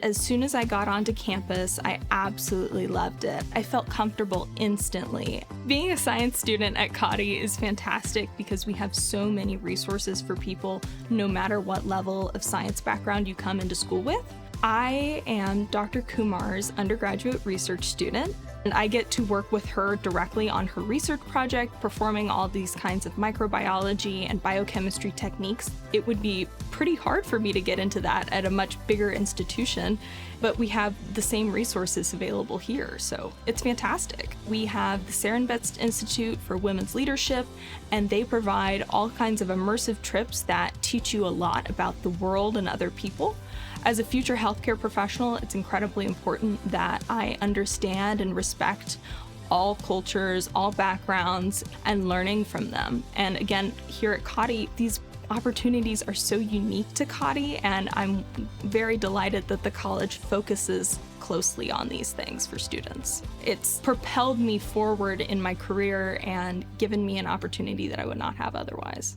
As soon as I got onto campus, I absolutely loved it. I felt comfortable instantly. Being a science student at Cottey is fantastic because we have so many resources for people no matter what level of science background you come into school with. I am Dr. Kumar's undergraduate research student, and I get to work with her directly on her research project, performing all these kinds of microbiology and biochemistry techniques. It would be pretty hard for me to get into that at a much bigger institution, but we have the same resources available here, so it's fantastic. We have the Serenbetz Institute for Women's Leadership, and they provide all kinds of immersive trips that teach you a lot about the world and other people. As a future healthcare professional, it's incredibly important that I understand and respect all cultures, all backgrounds, and learning from them. And again, here at Cottey, these opportunities are so unique to Cottey, and I'm very delighted that the college focuses closely on these things for students. It's propelled me forward in my career and given me an opportunity that I would not have otherwise.